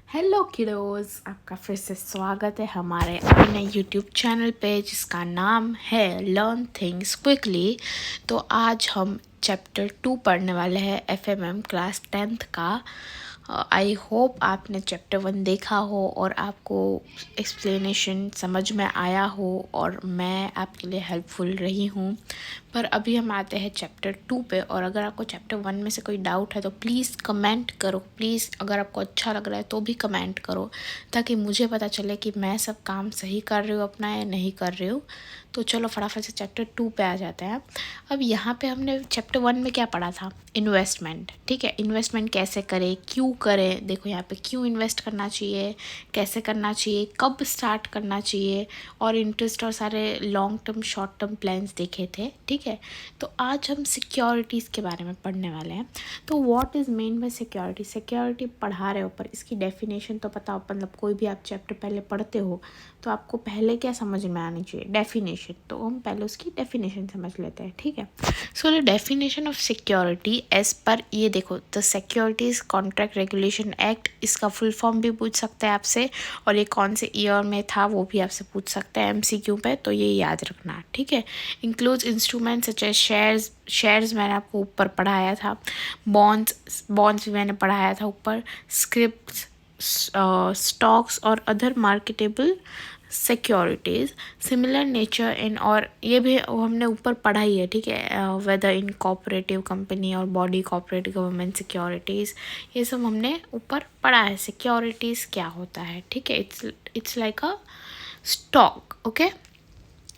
Hello किडोज़, आपका फिर से स्वागत है हमारे अपने यूट्यूब चैनल पे जिसका नाम है लर्न थिंग्स क्विकली। तो आज हम चैप्टर 2 पढ़ने वाले हैं एफएमएम क्लास 10th का। आई होप आपने चैप्टर 1 देखा हो और आपको एक्सप्लेनेशन समझ में आया हो और मैं आपके लिए हेल्पफुल रही हूँ। पर अभी हम आते हैं चैप्टर 2 पे, और अगर आपको चैप्टर 1 में से कोई डाउट है तो प्लीज़ कमेंट करो। प्लीज़ अगर आपको अच्छा लग रहा है तो भी कमेंट करो, ताकि मुझे पता चले कि मैं सब काम सही कर रही हूँ अपना या नहीं कर रही हूँ। तो चलो फटाफट से चैप्टर 2 पे आ जाते हैं। अब यहाँ पे हमने चैप्टर 1 में क्या पढ़ा था? इन्वेस्टमेंट। ठीक है, इन्वेस्टमेंट कैसे करें, क्यों करें। देखो यहाँ पे क्यों इन्वेस्ट करना चाहिए, कैसे करना चाहिए, कब स्टार्ट करना चाहिए, और इंटरेस्ट और सारे long term short term plans देखे थे। ठीक है, तो आज हम सिक्योरिटीज़ के बारे में पढ़ने वाले हैं। तो what is main bye security? Security पढ़ा रहे हो पर इसकी डेफिनेशन तो पता हो, मतलब कोई भी आप चैप्टर पहले पढ़ते हो तो आपको पहले क्या समझ में आनी चाहिए? डेफिनेशन। तो हम पहले उसकी डेफिनेशन समझ लेते हैं। ठीक है, so the definition of security as per, ये देखो, the securities contract regulation act, इसका फुल फॉर्म भी पूछ सकते हैं आपसे, और ये कौन से ईयर में था वो भी आपसे पूछ सकते हैं एमसीक्यू पे, तो ये याद रखना। ठीक है, includes instrument such as shares मैंने आपको ऊपर पढ़ाया था, बॉन्ड्स भी मैंने पढ़ाया था ऊपर, स्क्रिप्ट, स्टॉक्स और other marketable securities similar nature in, और ये भी हमने ऊपर पढ़ा ही है। ठीक है, वेदर इन कोऑपरेटिव कंपनी और बॉडी कॉपरेटिव गवर्नमेंट सिक्योरिटीज़, ये सब हमने ऊपर पढ़ा है। सिक्योरिटीज़ क्या होता है? ठीक है, it's like a stock. Okay,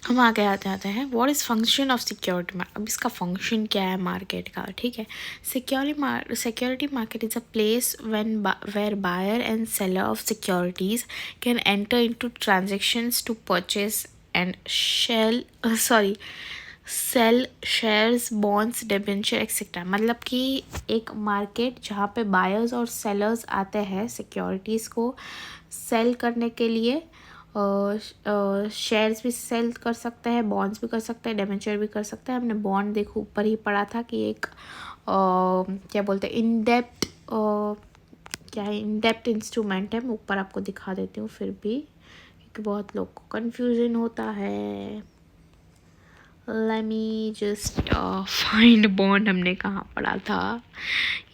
हम आगे आते हैं। What is function of security? अब इसका फंक्शन क्या है मार्केट का? ठीक है, security market is a place where buyer and seller of securities can enter into transactions to purchase and sell shares, bonds, debenture etcetera. मतलब कि एक मार्केट जहाँ पे बायर्स और सेलर्स आते हैं सिक्योरिटीज़ को सेल करने के लिए। शेयर्स भी सेल कर सकते हैं, बॉन्ड्स भी कर सकते हैं, डिबेंचर भी कर सकते हैं। हमने बॉन्ड देखो ऊपर ही पढ़ा था कि एक क्या बोलते हैं, इनडेप्थ, क्या है, इनडेप्थ इंस्ट्रूमेंट है। मैं ऊपर आपको दिखा देती हूँ फिर भी, क्योंकि बहुत लोग को कन्फ्यूजन होता है। Let me just find bond हमने कहाँ पढ़ा था।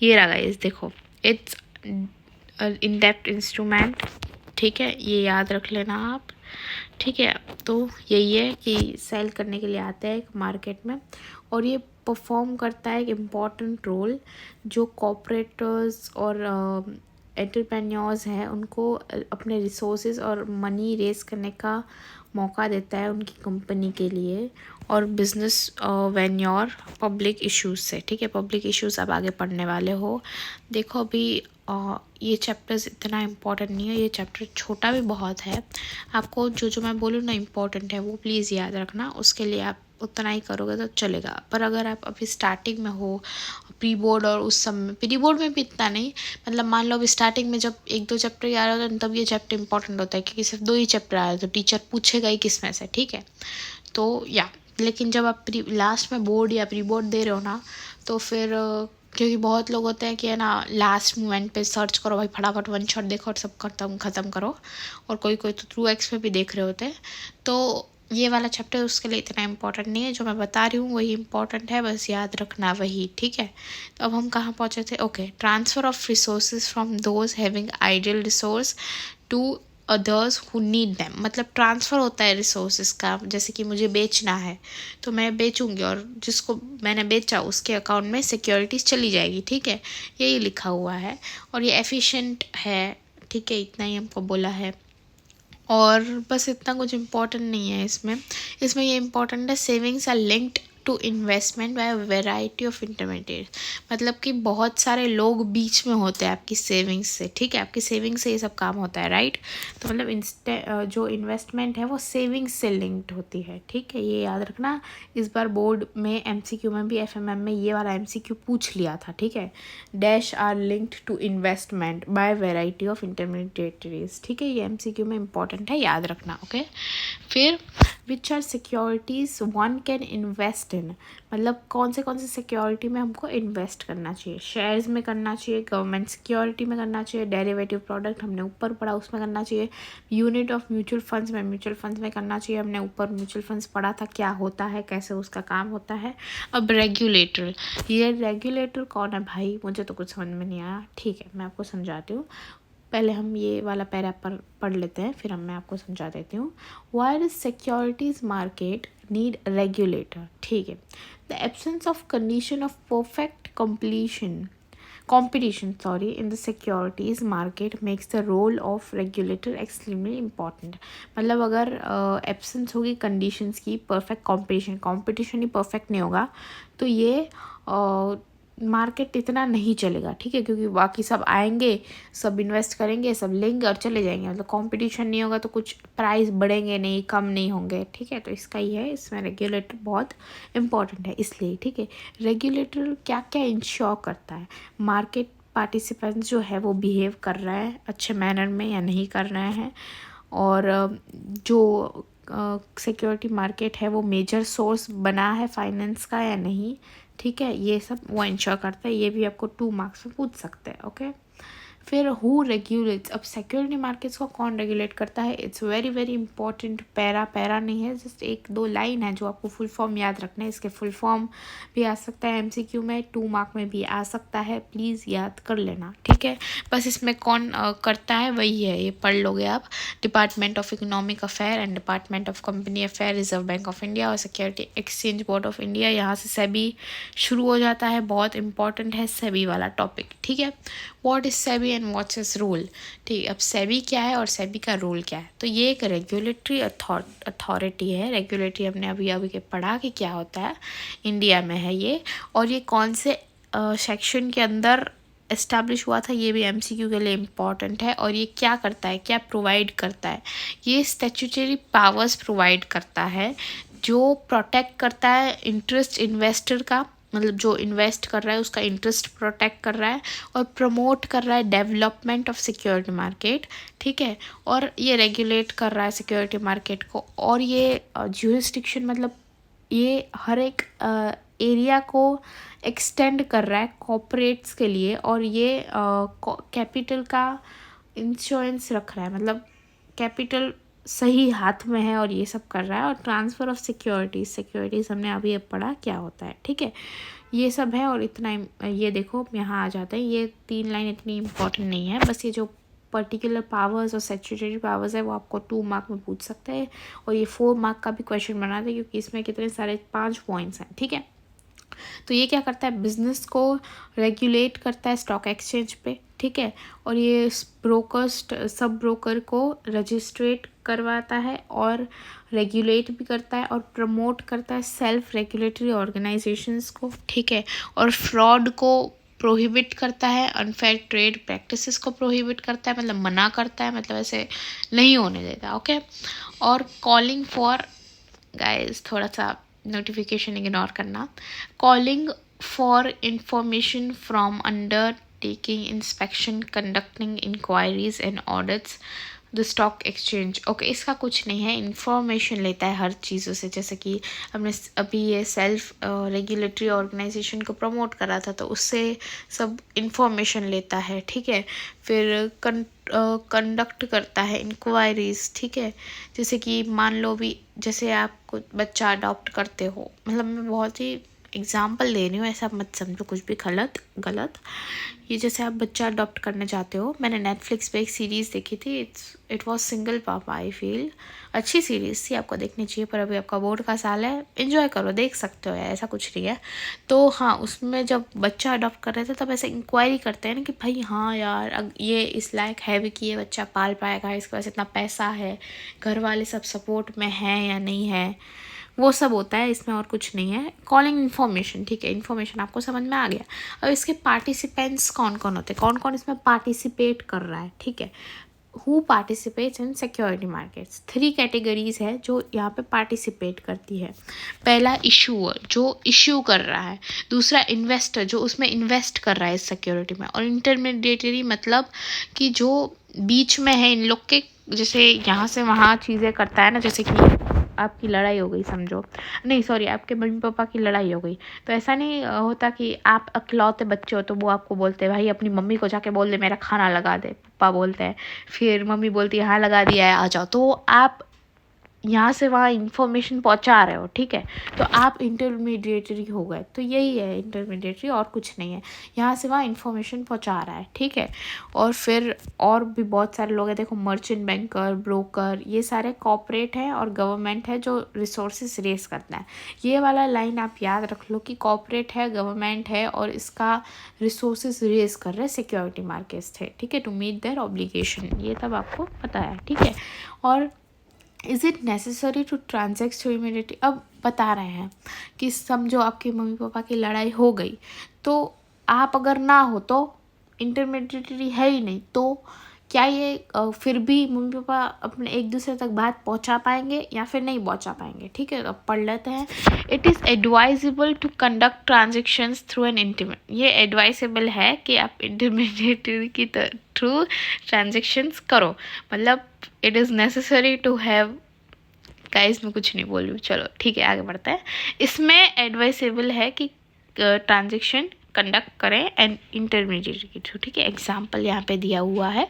ये रहा गाइस, देखो, इट्स इन डेप्थ इंस्ट्रूमेंट। ठीक है, ये याद रख लेना आप। ठीक है, तो यही है कि सेल करने के लिए आता है एक मार्केट में, और ये परफॉर्म करता है एक इम्पॉर्टेंट रोल, जो कॉर्पोरेटर्स और एंटरप्रेन्योर्स हैं उनको अपने रिसोर्सेज और मनी रेस करने का मौका देता है उनकी कंपनी के लिए, और बिजनेस वेन्योर पब्लिक इश्यूज से। ठीक है, पब्लिक इश्यूज अब आगे पढ़ने वाले हो। देखो अभी ये चैप्टर्स इतना इम्पोर्टेंट नहीं है, ये चैप्टर छोटा भी बहुत है। आपको जो जो मैं बोलूँ ना इम्पोर्टेंट है वो प्लीज़ याद रखना, उसके लिए आप उतना ही करोगे तो चलेगा। पर अगर आप अभी स्टार्टिंग में हो, प्री बोर्ड, और उस समय प्री बोर्ड में भी इतना नहीं, मतलब मान लो अभी स्टार्टिंग में जब 1-2 चैप्टर आ रहा होता है तब ये चैप्टर इंपॉर्टेंट होता है, क्योंकि सिर्फ 2 ही चैप्टर आए तो टीचर पूछेगा ही किस में से। ठीक है, तो लेकिन जब आप लास्ट में बोर्ड या प्री बोर्ड दे रहे हो ना, तो फिर क्योंकि बहुत लोग होते हैं कि है ना, लास्ट मोमेंट पे सर्च करो भाई, फटाफट वन शॉट देखो और सब ख़त्म करो, और कोई कोई तो थ्रू एक्स पे भी देख रहे होते हैं। तो ये वाला चैप्टर उसके लिए इतना इम्पोर्टेंट नहीं है, जो मैं बता रही हूँ वही इम्पोर्टेंट है, बस याद रखना वही। ठीक है, तो अब हम कहाँ पहुँचे थे? Okay, transfer of resources from those having ideal resource to others who need them. मतलब ट्रांसफ़र होता है रिसोर्सेज का, जैसे कि मुझे बेचना है तो मैं बेचूंगी, और जिसको मैंने बेचा उसके अकाउंट में सिक्योरिटीज़ चली जाएगी। ठीक है, यही लिखा हुआ है, और ये एफिशिएंट है। ठीक है, इतना ही हमको बोला है, और बस इतना कुछ इम्पोर्टेंट नहीं है इसमें ये इम्पोर्टेंट है, savings are linked to investment by variety of intermediate. मतलब कि बहुत सारे लोग बीच में होते हैं आपकी सेविंग्स से। ठीक है, आपकी सेविंग्स से ये सब काम होता है, राइट। तो मतलब जो इन्वेस्टमेंट है वो सेविंग्स से लिंक्ड होती है। ठीक है, ये याद रखना। इस बार बोर्ड में एमसीक्यू में भी एफएमएम में ये वाला एमसीक्यू पूछ लिया था। ठीक है, dash are linked to investment by variety of intermediaries. ठीक है, ये एमसीक्यू में इंपॉर्टेंट है, याद रखना। ओके, फिर which R securities one can invest in, मतलब कौन से सिक्योरिटी में हमको इन्वेस्ट करना चाहिए। शेयर्स में करना चाहिए, गवर्नमेंट सिक्योरिटी में करना चाहिए, डेरिवेटिव प्रोडक्ट हमने ऊपर पढ़ा उसमें करना चाहिए, यूनिट ऑफ म्यूचुअल फंड्स में करना चाहिए, हमने ऊपर म्यूचुअल फंड्स पढ़ा था क्या होता है, कैसे उसका काम होता है। अब रेगुलेटर, ये रेगुलेटर कौन है भाई, मुझे तो कुछ समझ में नहीं आया। ठीक है, मैं आपको समझाती हूँ। पहले हम ये वाला पैरा पर पढ़ लेते हैं, फिर मैं आपको समझा देती हूँ। Why does securities market need regulator. ठीक है, the absence of condition of perfect competition in the securities market makes the role of regulator extremely important। मतलब अगर एब्सेंस होगी कंडीशंस की, परफेक्ट कंपटीशन ही परफेक्ट नहीं होगा तो ये मार्केट इतना नहीं चलेगा। ठीक है, क्योंकि बाकी सब आएंगे, सब इन्वेस्ट करेंगे, सब लेंगे और चले जाएंगे। मतलब कंपटीशन नहीं होगा तो कुछ प्राइस बढ़ेंगे नहीं, कम नहीं होंगे। ठीक है, तो इसका ही है, इसमें रेगुलेटर बहुत इंपॉर्टेंट है इसलिए। ठीक है, रेगुलेटर क्या क्या इंश्योर करता है, मार्केट पार्टिसिपेंट्स जो है वो बिहेव कर रहे हैं अच्छे मैनर में या नहीं कर रहे हैं, और जो सिक्योरिटी मार्केट है वो मेजर सोर्स बना है फाइनेंस का या नहीं। ठीक है, ये सब वो इंश्योर करता है। ये भी आपको 2 मार्क्स में पूछ सकते हैं। ओके, फिर हु रेगुलेट्स, अब सिक्योरिटी मार्केट्स को कौन रेगुलेट करता है, इट्स वेरी इंपॉर्टेंट। पैरा नहीं है, जस्ट 1-2 लाइन है जो आपको फुल फॉर्म याद रखना है। इसके फुल फॉर्म भी आ सकता है MCQ में, 2 मार्क में भी आ सकता है, प्लीज़ याद कर लेना। ठीक है, बस इसमें कौन करता है वही है, ये पढ़ लोगे आप। Department of economic affair and department of company affair, Reserve Bank of India और security exchange board of India. यहाँ से सेबी शुरू हो जाता है, बहुत इंपॉर्टेंट है सेबी वाला टॉपिक। ठीक है, what is SEBI and what's is rule. ठीक है, अब सेबी क्या है और सेबी का रूल क्या है। तो ये एक रेगुलेटरी अथॉरिटी है। रेगुलेटरी हमने अभी के पढ़ा कि क्या होता है, इंडिया में है ये, और ये कौन से सेक्शन के अंदर इस्टेब्लिश हुआ था, ये भी MCQ के लिए इम्पॉर्टेंट है। और ये क्या करता है, क्या प्रोवाइड करता है, ये स्टैट्यूटरी पावर्स प्रोवाइड करता है जो प्रोटेक्ट करता है इंटरेस्ट इन्वेस्टर का, मतलब जो इन्वेस्ट कर रहा है उसका इंटरेस्ट प्रोटेक्ट कर रहा है, और प्रमोट कर रहा है डेवलपमेंट ऑफ सिक्योरिटी मार्केट। ठीक है, और ये रेगुलेट कर रहा है सिक्योरिटी मार्केट को, और ये ज्यूरिस्डिक्शन मतलब ये हर एक एरिया को एक्सटेंड कर रहा है कॉर्पोरेट्स के लिए, और ये कैपिटल का इंश्योरेंस रख रहा है, मतलब कैपिटल सही हाथ में है और ये सब कर रहा है। और ट्रांसफ़र ऑफ सिक्योरिटीज़ हमने अभी अब पढ़ा क्या होता है। ठीक है, ये सब है, और इतना ये देखो यहाँ आ जाता है। ये 3 लाइन इतनी इम्पोर्टेंट नहीं है, बस ये जो पर्टिकुलर पावर्स और स्टैट्यूटरी पावर्स है वो आपको 2 मार्क में पूछ सकते हैं, और ये 4 मार्क का भी क्वेश्चन बना दे क्योंकि इसमें कितने सारे 5 पॉइंट्स हैं। ठीक है, तो ये क्या करता है, बिजनेस को रेगुलेट करता है स्टॉक एक्सचेंज पे। ठीक है, और ये सब ब्रोकर को रजिस्ट्रेट करवाता है और रेगुलेट भी करता है और प्रमोट करता है सेल्फ रेगुलेटरी ऑर्गेनाइजेशंस को। ठीक है, और फ्रॉड को प्रोहिबिट करता है, अनफेयर ट्रेड प्रैक्टिसेस को प्रोहिबिट करता है, मतलब मना करता है, मतलब ऐसे नहीं होने देता। ओके, और कॉलिंग फॉर, गाइस थोड़ा सा नोटिफिकेशन इग्नोर करना, calling for information from undertaking inspection, conducting inquiries and audits the stock exchange. Okay, इसका कुछ नहीं है, इंफॉर्मेशन लेता है हर चीज़ों से, जैसे कि हमने अभी ये सेल्फ रेगुलेटरी ऑर्गेनाइजेशन को प्रमोट करा था तो उससे सब इंफॉर्मेशन लेता है। ठीक है, फिर कंडक्ट करता है इंक्वायरीज। ठीक है, जैसे कि मान लो भी, जैसे आप कुछ बच्चा अडॉप्ट करते हो, मतलब मैं बहुत ही एग्जाम्पल दे रही हूँ, ऐसा मत समझो कुछ भी गलत। ये जैसे आप बच्चा अडॉप्ट करने जाते हो, मैंने नेटफ्लिक्स पे एक सीरीज़ देखी थी, इट वाज सिंगल पापा। आई फील अच्छी सीरीज़ थी, आपको देखनी चाहिए, पर अभी आपका बोर्ड का साल है, एंजॉय करो, देख सकते हो यार, ऐसा कुछ नहीं है। तो हाँ, उसमें जब बच्चा अडॉप्ट कर रहे थे तब ऐसे इंक्वायरी करते हैं ना कि भाई हाँ यार ये इस लायक है भी कि ये बच्चा पाल पाएगा, इसके पास इतना पैसा है, घर वाले सब सपोर्ट में हैं या नहीं है, वो सब होता है इसमें, और कुछ नहीं है। कॉलिंग इन्फॉर्मेशन, ठीक है, इन्फॉर्मेशन आपको समझ में आ गया। अब इसके पार्टिसिपेंट्स कौन कौन होते हैं, कौन कौन इसमें पार्टिसिपेट कर रहा है। ठीक है, who participates in security markets, 3 categories है जो यहाँ पे पार्टिसिपेट करती है। पहला इशूअर, जो इश्यू कर रहा है, दूसरा इन्वेस्टर, जो उसमें इन्वेस्ट कर रहा है इस सिक्योरिटी में, और इंटरमीडिएटरी मतलब कि जो बीच में है इन लोग के, जैसे यहाँ से वहाँ चीज़ें करता है ना, जैसे कि आपकी लड़ाई हो गई समझो, नहीं सॉरी आपके मम्मी पापा की लड़ाई हो गई, तो ऐसा नहीं होता कि आप अकेलौते बच्चे हो तो वो आपको बोलते हैं भाई अपनी मम्मी को जाके बोल दे मेरा खाना लगा दे, पापा बोलते हैं, फिर मम्मी बोलती है हाँ लगा दिया है आ जाओ, तो आप यहाँ से वहाँ इंफॉर्मेशन पहुँचा रहे हो, ठीक है, तो आप इंटरमीडिएटरी हो गए, तो यही है इंटरमीडिएटरी और कुछ नहीं है, यहाँ से वहाँ इंफॉर्मेशन पहुँचा रहा है, ठीक है। और फिर और भी बहुत सारे लोग हैं, देखो मर्चेंट बैंकर, ब्रोकर, ये सारे कॉर्पोरेट हैं और गवर्नमेंट है जो रिसोर्सेज रेस करता है। ये वाला लाइन आप याद रख लो कि कॉर्पोरेट है, गवर्नमेंट है और इसका रिसोर्सेज रेस कर रहे हैं सिक्योरिटी मार्केट्स थे, ठीक है, टू मीट देयर ऑब्लिगेशन, ये तब आपको पता है, ठीक है। और is it necessary to transact through immediately, अब बता रहे हैं कि समझो आपके मम्मी पापा की लड़ाई हो गई, तो आप अगर ना हो तो इंटरमीडिएटरी है ही नहीं, तो क्या ये फिर भी मम्मी पापा अपने एक दूसरे तक बात पहुंचा पाएंगे या फिर नहीं पहुंचा पाएंगे, ठीक है। तो अब पढ़ लेते हैं। It is advisable to conduct transactions through an intermediate, ये एडवाइजेबल है कि आप इंटरमीडिएटरी की थ्रू ट्रांजेक्शन्स करो, मतलब it is necessary to have, guys मैं कुछ नहीं बोल रही हूँ, चलो ठीक है आगे बढ़ते हैं। इसमें एडवाइसेबल है कि ट्रांजेक्शन कंडक्ट करें एंड इंटरमीडिएट के थ्रू, ठीक है। एग्जाम्पल यहाँ पे दिया हुआ है,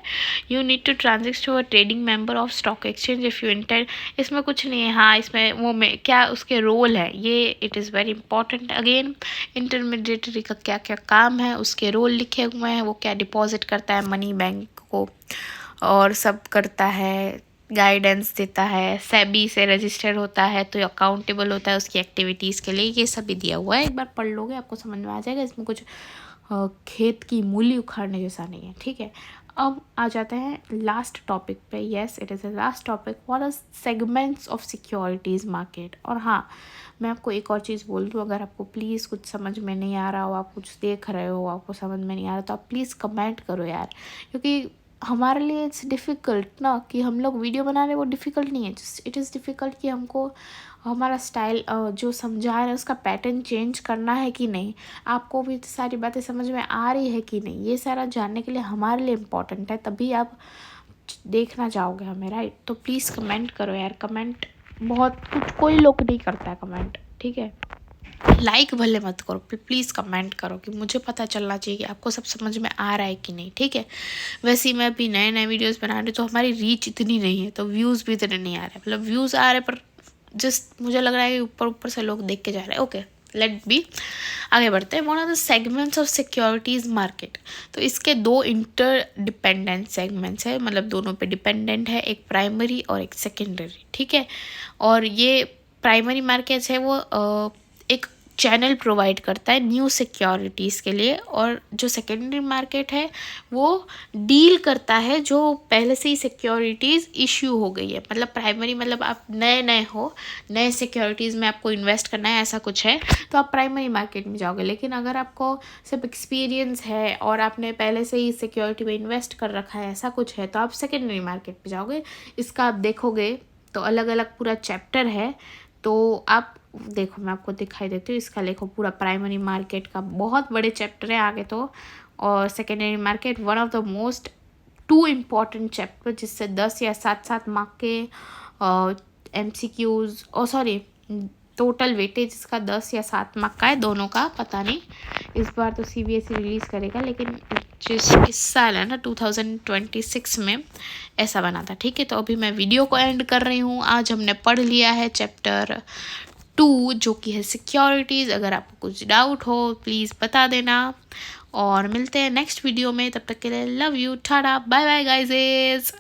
you need to transact to a trading member of stock exchange if you enter, इसमें कुछ नहीं है, हाँ इसमें वो में क्या उसके रोल है, ये it is very important. Again intermediary का क्या क्या काम है, उसके रोल लिखे हुए हैं, वो क्या डिपॉजिट करता है मनी बैंक को और सब करता है, गाइडेंस देता है, सेबी से रजिस्टर होता है तो अकाउंटेबल होता है उसकी एक्टिविटीज़ के लिए, ये सभी दिया हुआ है, एक बार पढ़ लोगे आपको समझ में आ जाएगा, इसमें कुछ खेत की मूली उखाड़ने जैसा नहीं है, ठीक है। अब आ जाते हैं लास्ट टॉपिक पे, yes it is a last topic, what are segments of securities market. और हाँ मैं आपको एक और चीज़ बोल दूँ, अगर आपको प्लीज़ कुछ समझ में नहीं आ रहा हो, आप कुछ देख रहे हो आपको समझ में नहीं आ रहा, तो आप प्लीज़ कमेंट करो यार, क्योंकि हमारे लिए इट्स डिफ़िकल्ट ना कि हम लोग वीडियो बना रहे हैं, वो डिफ़िकल्ट नहीं है, इट इज़ डिफ़िकल्ट कि हमको हमारा स्टाइल जो समझा रहे हैं उसका पैटर्न चेंज करना है कि नहीं, आपको भी सारी बातें समझ में आ रही है कि नहीं, ये सारा जानने के लिए हमारे लिए इम्पोर्टेंट है, तभी आप देखना चाहोगे हमें, राइट। तो प्लीज़ कमेंट करो यार, कमेंट बहुत कुछ कोई लोग नहीं करता है कमेंट, ठीक है। लाइक भले मत करो, प्लीज़ कमेंट करो कि मुझे पता चलना चाहिए कि आपको सब समझ में आ रहा है कि नहीं, ठीक है। वैसे ही मैं अभी नए नए वीडियोस बना रही, तो हमारी रीच इतनी नहीं है, तो व्यूज़ भी इतने नहीं आ रहे, मतलब व्यूज़ आ रहे पर जस्ट मुझे लग रहा है कि ऊपर ऊपर से लोग देख के जा रहे हैं। ओके लेट बी, आगे बढ़ते हैं। One of the segments of securities market, तो इसके दो इंटर डिपेंडेंट सेगमेंट्स है, मतलब दोनों पे डिपेंडेंट है, एक प्राइमरी और एक सेकेंडरी, ठीक है। और ये प्राइमरी मार्केट्स है वो एक चैनल प्रोवाइड करता है न्यू सिक्योरिटीज़ के लिए, और जो सेकेंडरी मार्केट है वो डील करता है जो पहले से ही सिक्योरिटीज़ इश्यू हो गई है, मतलब प्राइमरी मतलब आप नए नए हो, नए सिक्योरिटीज़ में आपको इन्वेस्ट करना है, ऐसा कुछ है तो आप प्राइमरी मार्केट में जाओगे। लेकिन अगर आपको सिर्फ एक्सपीरियंस है और आपने पहले से ही सिक्योरिटी में इन्वेस्ट कर रखा है, ऐसा कुछ है, तो आप सेकेंडरी मार्केट में जाओगे। इसका आप देखोगे तो अलग अलग पूरा चैप्टर है, तो आप देखो मैं आपको दिखाई देती हूँ, इसका देखो पूरा प्राइमरी मार्केट का बहुत बड़े चैप्टर है आगे तो, और secondary market one of the most too important chapter, जिससे 10 या 7 मार्क के MCQs और सॉरी टोटल वेटेज इसका 10 या 7 मार्क का है, दोनों का पता नहीं, इस बार तो CBSE रिलीज़ करेगा, लेकिन जिस इस साल है ना 2026 में ऐसा बना था, ठीक है। तो अभी मैं वीडियो को एंड कर रही हूँ। आज हमने पढ़ लिया है चैप्टर 2 जो कि है सिक्योरिटीज़। अगर आपको कुछ डाउट हो प्लीज़ बता देना, और मिलते हैं नेक्स्ट वीडियो में, तब तक के लिए love you, tata, bye bye guises.